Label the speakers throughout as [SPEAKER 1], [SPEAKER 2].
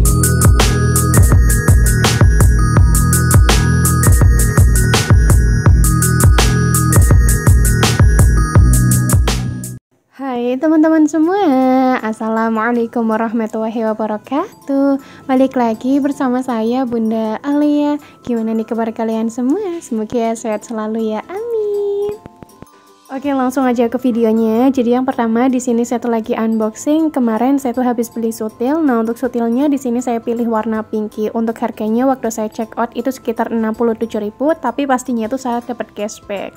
[SPEAKER 1] Hai teman-teman semua, Assalamualaikum warahmatullahi wabarakatuh. Balik lagi bersama saya Bunda Alia. Gimana nih kabar kalian semua? Semoga sehat selalu ya, amin. Oke, langsung aja ke videonya. Jadi yang pertama di sini saya tuh lagi unboxing. Kemarin saya tuh habis beli sutil. Nah, untuk sutilnya di sini saya pilih warna pinky. Untuk harganya waktu saya check out itu sekitar 67.000, tapi pastinya itu saya dapat cashback.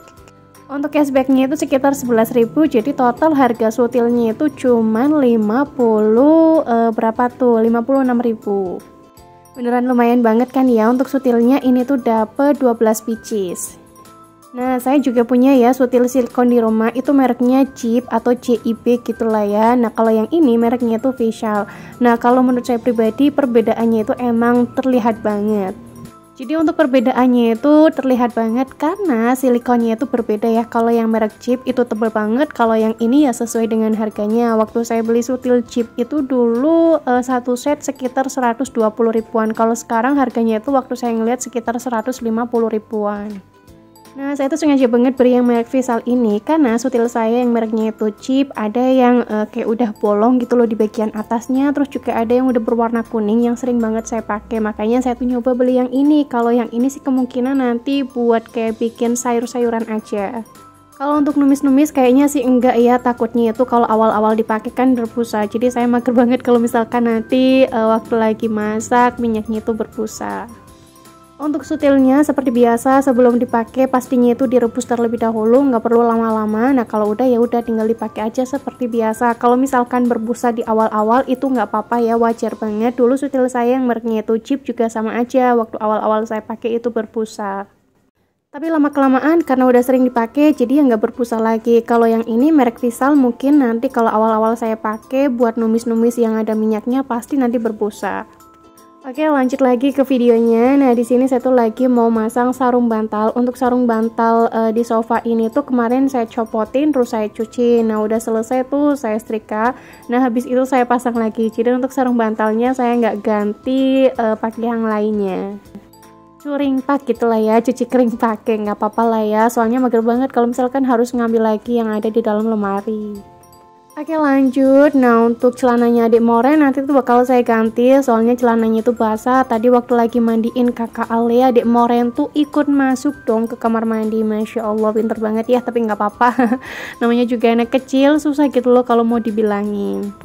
[SPEAKER 1] Untuk cashbacknya itu sekitar 11.000, jadi total harga sutilnya itu cuman 56.000. Beneran lumayan banget kan ya. Untuk sutilnya ini tuh dapet 12 pieces. Nah, saya juga punya ya sutil silikon di rumah, itu mereknya JIB atau JIB gitulah ya. Nah, kalau yang ini mereknya tuh Vishal. Nah, kalau menurut saya pribadi perbedaannya itu emang terlihat banget. Jadi untuk perbedaannya itu terlihat banget karena silikonnya itu berbeda ya. Kalau yang merek JIB itu tebal banget, kalau yang ini ya sesuai dengan harganya. Waktu saya beli sutil JIB itu dulu satu set sekitar 120 ribuan. Kalau sekarang harganya itu waktu saya ngeliat sekitar 150 ribuan. Nah, saya tuh sengaja banget beli yang merek Vishal ini karena sutil saya yang mereknya itu JIB ada yang kayak udah bolong gitu loh di bagian atasnya, terus juga ada yang udah berwarna kuning yang sering banget saya pakai. Makanya saya tuh nyoba beli yang ini. Kalau yang ini sih kemungkinan nanti buat kayak bikin sayur-sayuran aja. Kalau untuk numis-numis kayaknya sih enggak ya, takutnya itu kalau awal-awal dipakai kan berbusa. Jadi saya mager banget kalau misalkan nanti waktu lagi masak minyaknya itu berbusa. Untuk sutilnya seperti biasa sebelum dipakai pastinya itu direbus terlebih dahulu, nggak perlu lama-lama. Nah, kalau udah ya udah tinggal dipakai aja seperti biasa. Kalau misalkan berbusa di awal-awal itu nggak apa-apa ya, wajar banget. Dulu sutil saya yang mereknya itu JIB juga sama aja, waktu awal-awal saya pakai itu berbusa. Tapi lama-kelamaan karena udah sering dipakai jadi ya nggak berbusa lagi. Kalau yang ini merek Vishal mungkin nanti kalau awal-awal saya pakai buat numis-numis yang ada minyaknya pasti nanti berbusa. Oke, lanjut lagi ke videonya. Nah, di sini saya tuh lagi mau masang sarung bantal. Untuk sarung bantal di sofa ini tuh kemarin saya copotin terus saya cuci. Nah, udah selesai tuh saya setrika. Nah, habis itu saya pasang lagi. Jadi untuk sarung bantalnya saya nggak ganti pakai yang lainnya. Curing pak gitulah ya, cuci kering pakai, nggak apa-apa lah ya. Soalnya mager banget kalau misalkan harus ngambil lagi yang ada di dalam lemari. Oke, lanjut. Nah, untuk celananya adik Moren nanti tuh bakal saya ganti soalnya celananya itu basah. Tadi waktu lagi mandiin kakak Alea, adik Moren tuh ikut masuk dong ke kamar mandi. Masya Allah, pinter banget ya, tapi nggak apa-apa. Namanya juga anak kecil, susah gitu loh kalau mau dibilangin.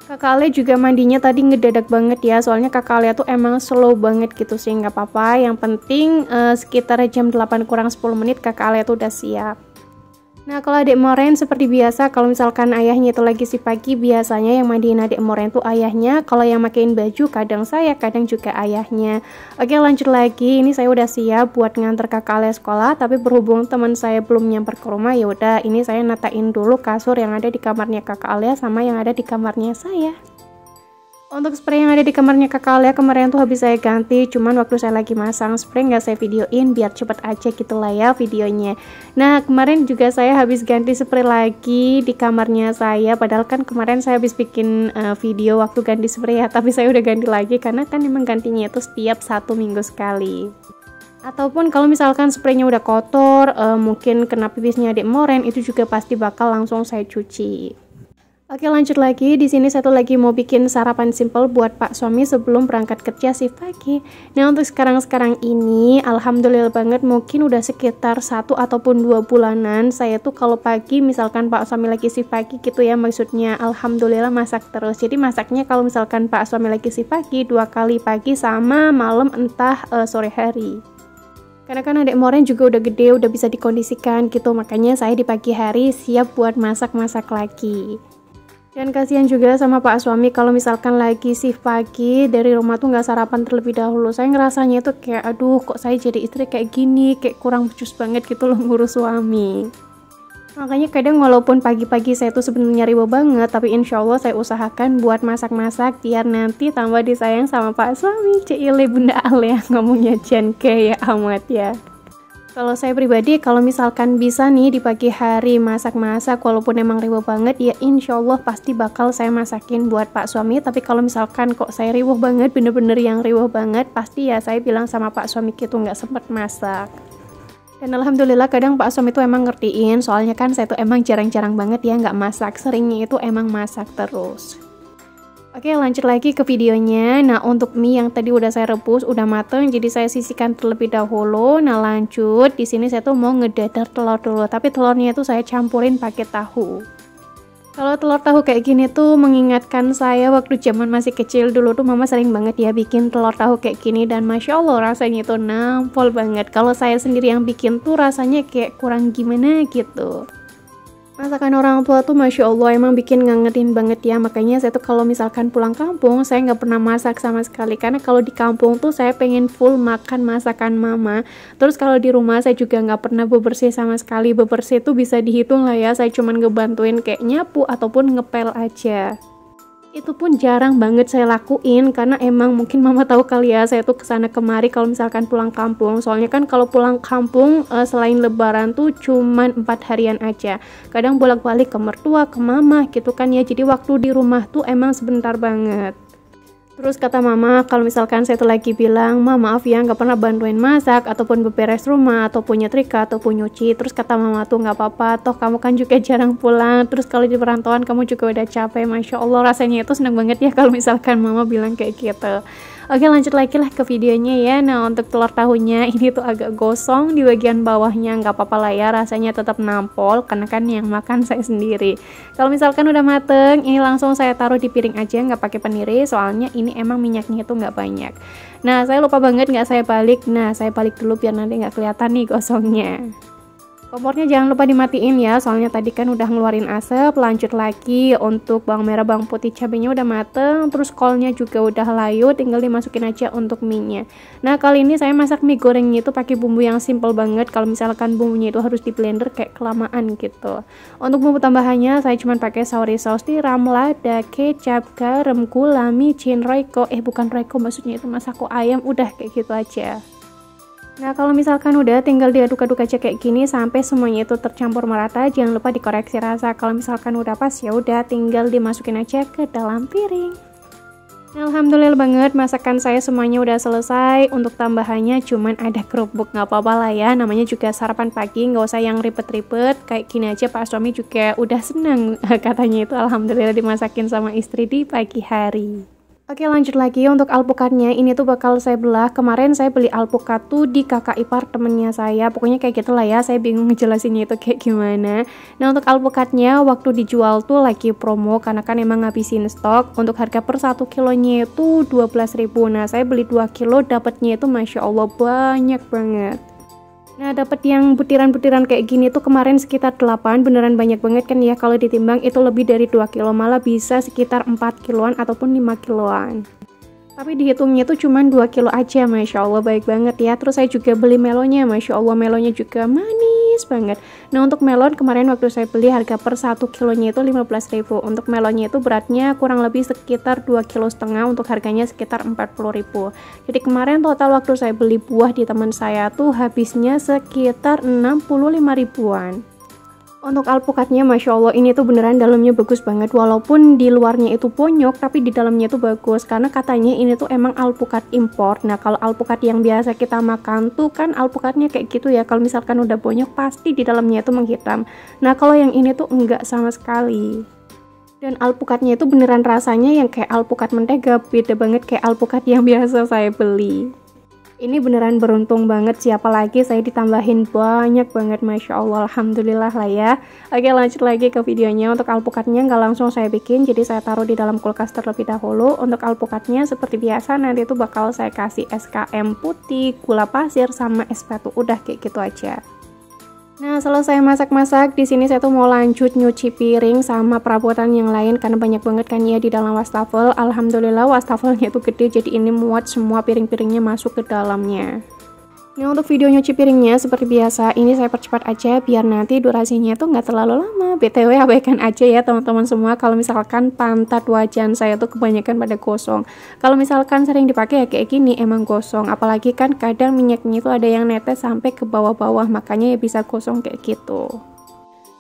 [SPEAKER 1] Kakak Alea juga mandinya tadi ngedadak banget ya, soalnya kakak Alea tuh emang slow banget gitu sih. Nggak apa-apa, yang penting sekitar jam 8 kurang 10 menit kakak Alea tuh udah siap. Nah, kalau adik Moren seperti biasa, kalau misalkan ayahnya itu lagi si pagi, biasanya yang mandiin adik Moren tuh ayahnya. Kalau yang makein baju kadang saya, kadang juga ayahnya. Oke, lanjut lagi. Ini saya udah siap buat nganter kakak Alea sekolah, tapi berhubung teman saya belum nyamper ke rumah, ya udah ini saya natain dulu kasur yang ada di kamarnya kakak Alea sama yang ada di kamarnya saya. Untuk spray yang ada di kamarnya kakak Alea kemarin tuh habis saya ganti, cuman waktu saya lagi masang spray nggak saya videoin biar cepet aja gitu lah ya videonya. Nah, kemarin juga saya habis ganti spray lagi di kamarnya saya, padahal kan kemarin saya habis bikin video waktu ganti spray ya, tapi saya udah ganti lagi karena kan emang gantinya itu setiap 1 minggu sekali. Ataupun kalau misalkan spraynya udah kotor, mungkin kena pipisnya adik Moren, itu juga pasti bakal langsung saya cuci. Oke, lanjut lagi. Di sini satu lagi mau bikin sarapan simple buat Pak suami sebelum berangkat kerja shift pagi. Nah, untuk sekarang ini alhamdulillah banget mungkin udah sekitar 1 ataupun 2 bulanan saya tuh kalau pagi misalkan Pak suami lagi shift pagi gitu ya, maksudnya alhamdulillah masak terus. Jadi masaknya kalau misalkan Pak suami lagi shift pagi 2 kali, pagi sama malam entah sore hari. Karena kan adik Moren juga udah gede, udah bisa dikondisikan gitu, makanya saya di pagi hari siap buat masak-masak lagi. Dan kasihan juga sama Pak suami kalau misalkan lagi shift pagi dari rumah tuh nggak sarapan terlebih dahulu. Saya ngerasanya itu kayak aduh kok saya jadi istri kayak gini, kayak kurang becus banget gitu loh ngurus suami. Makanya kadang walaupun pagi-pagi saya tuh sebenarnya riba banget, tapi insya Allah saya usahakan buat masak-masak biar nanti tambah disayang sama Pak suami. Cile Bunda Alia ngomongnya Jen kayak amat ya. Kalau saya pribadi, kalau misalkan bisa nih di pagi hari masak-masak walaupun emang riweuh banget, ya insya Allah pasti bakal saya masakin buat Pak suami. Tapi kalau misalkan kok saya riweuh banget, bener-bener yang riweuh banget, pasti ya saya bilang sama Pak suami gitu nggak sempet masak. Dan alhamdulillah kadang Pak suami itu emang ngertiin, soalnya kan saya tuh emang jarang-jarang banget ya nggak masak, seringnya itu emang masak terus. Oke, lanjut lagi ke videonya. Nah, untuk mie yang tadi udah saya rebus, udah mateng, jadi saya sisihkan terlebih dahulu. Nah, lanjut. Di sini saya tuh mau ngedadar telur dulu, tapi telurnya itu saya campurin pakai tahu. Kalau telur tahu kayak gini tuh mengingatkan saya waktu zaman masih kecil dulu tuh mama sering banget ya bikin telur tahu kayak gini dan Masya Allah rasanya itu nampol banget. Kalau saya sendiri yang bikin tuh rasanya kayak kurang gimana gitu. Masakan orang tua tuh Masya Allah emang bikin ngangetin banget ya. Makanya saya tuh kalau misalkan pulang kampung saya nggak pernah masak sama sekali, karena kalau di kampung tuh saya pengen full makan masakan mama. Terus kalau di rumah saya juga nggak pernah bebersih sama sekali. Bebersih tuh bisa dihitung lah ya, saya cuman ngebantuin kayak nyapu ataupun ngepel aja. Itu pun jarang banget saya lakuin, karena emang mungkin mama tahu kali ya saya tuh kesana kemari kalau misalkan pulang kampung. Soalnya kan kalau pulang kampung selain lebaran tuh cuman 4 harian aja, kadang bolak-balik ke mertua, ke mama gitu kan ya, jadi waktu di rumah tuh emang sebentar banget. Terus kata mama, kalau misalkan saya tuh lagi bilang, "Ma, maaf ya nggak pernah bantuin masak ataupun beberes rumah ataupun nyetrika ataupun nyuci." Terus kata mama tuh, "Nggak apa-apa, toh kamu kan juga jarang pulang. Terus kalau di perantauan kamu juga udah capek." Masya Allah rasanya itu seneng banget ya kalau misalkan mama bilang kayak gitu. Oke, lanjut lagi lah ke videonya ya. Nah, untuk telur tahunya ini tuh agak gosong di bagian bawahnya, nggak apa-apa lah ya, rasanya tetap nampol karena kan yang makan saya sendiri. Kalau misalkan udah mateng, ini langsung saya taruh di piring aja, nggak pakai peniris, soalnya ini emang minyaknya itu nggak banyak. Nah, saya lupa banget nggak saya balik. Nah, saya balik dulu biar nanti nggak kelihatan nih gosongnya. Kompornya jangan lupa dimatiin ya, soalnya tadi kan udah ngeluarin asap. Lanjut lagi untuk bawang merah, bawang putih, cabenya udah mateng, terus kolnya juga udah layu, tinggal dimasukin aja untuk mie-nya. Nah, kali ini saya masak mie gorengnya itu pakai bumbu yang simple banget. Kalau misalkan bumbunya itu harus di blender kayak kelamaan gitu. Untuk bumbu tambahannya saya cuma pakai sauri saus tiram, lada, kecap, garam, gula, micin, royco, bukan royco maksudnya itu masako ayam, udah kayak gitu aja. Nah, kalau misalkan udah tinggal diaduk-aduk aja kayak gini sampai semuanya itu tercampur merata. Jangan lupa dikoreksi rasa. Kalau misalkan udah pas ya udah tinggal dimasukin aja ke dalam piring. Nah, alhamdulillah banget masakan saya semuanya udah selesai. Untuk tambahannya cuman ada kerupuk, nggak apa-apa lah ya, namanya juga sarapan pagi, nggak usah yang ribet-ribet. Kayak gini aja Pak suami juga udah seneng katanya itu alhamdulillah dimasakin sama istri di pagi hari. Oke, lanjut lagi untuk alpukatnya. Ini tuh bakal saya belah. Kemarin saya beli alpukat tuh di kakak ipar temennya saya. Pokoknya kayak gitulah ya, saya bingung ngejelasinnya itu kayak gimana. Nah, untuk alpukatnya waktu dijual tuh lagi promo karena kan emang ngabisin stok. Untuk harga per 1 kilonya itu 12.000. Nah, saya beli 2 kilo dapatnya itu Masya Allah banyak banget. Nah, dapat yang butiran-butiran kayak gini tuh kemarin sekitar 8, beneran banyak banget kan ya, kalau ditimbang itu lebih dari 2 kilo, malah bisa sekitar 4 kiloan ataupun 5 kiloan. Tapi dihitungnya tuh cuma 2 kilo aja, Masya Allah baik banget ya. Terus saya juga beli melonnya, Masya Allah melonnya juga manis banget. Nah, untuk melon kemarin waktu saya beli harga per 1 kilonya itu 15.000. Untuk melonnya itu beratnya kurang lebih sekitar 2,5 kilo, untuk harganya sekitar 40.000. Jadi kemarin total waktu saya beli buah di teman saya tuh habisnya sekitar 65 ribuan. Untuk alpukatnya Masya Allah ini tuh beneran dalamnya bagus banget, walaupun di luarnya itu bonyok tapi di dalamnya tuh bagus, karena katanya ini tuh emang alpukat impor. Nah, kalau alpukat yang biasa kita makan tuh kan alpukatnya kayak gitu ya, kalau misalkan udah bonyok pasti di dalamnya itu menghitam. Nah, kalau yang ini tuh enggak sama sekali. Dan alpukatnya itu beneran rasanya yang kayak alpukat mentega, beda banget kayak alpukat yang biasa saya beli. Ini beneran beruntung banget, siapa lagi saya ditambahin banyak banget, Masya Allah, alhamdulillah lah ya. Oke, lanjut lagi ke videonya. Untuk alpukatnya nggak langsung saya bikin, jadi saya taruh di dalam kulkas terlebih dahulu. Untuk alpukatnya seperti biasa nanti itu bakal saya kasih SKM putih, gula pasir, sama es batu, udah kayak gitu aja. Nah, selesai masak-masak, di sini saya tuh mau lanjut nyuci piring sama perabotan yang lain karena banyak banget kan ya di dalam wastafel. Alhamdulillah wastafelnya itu gede, jadi ini muat semua piring-piringnya masuk ke dalamnya. Nah, untuk video nyuci piringnya seperti biasa, ini saya percepat aja biar nanti durasinya tuh nggak terlalu lama. BTW abaikan aja ya teman-teman semua kalau misalkan pantat wajan saya tuh kebanyakan pada gosong. Kalau misalkan sering dipakai ya kayak gini emang gosong, apalagi kan kadang minyaknya itu ada yang netes sampai ke bawah-bawah, makanya ya bisa gosong kayak gitu.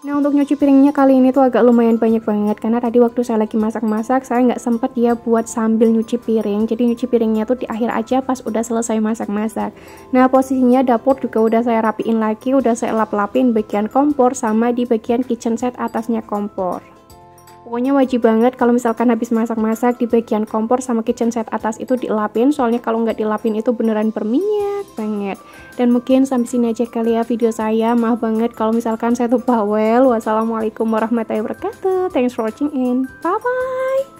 [SPEAKER 1] Nah, untuk nyuci piringnya kali ini tuh agak lumayan banyak banget karena tadi waktu saya lagi masak-masak saya nggak sempet ya buat sambil nyuci piring, jadi nyuci piringnya tuh di akhir aja pas udah selesai masak-masak. Nah, posisinya dapur juga udah saya rapiin lagi, udah saya lap-lapin bagian kompor sama di bagian kitchen set atasnya kompor. Pokoknya wajib banget kalau misalkan habis masak-masak di bagian kompor sama kitchen set atas itu dilapin, soalnya kalau nggak dilapin itu beneran berminyak banget. Dan mungkin sampai sini aja kali ya video saya. Maaf banget kalau misalkan saya tuh bawel. Wassalamualaikum warahmatullahi wabarakatuh. Thanks for watching and bye bye.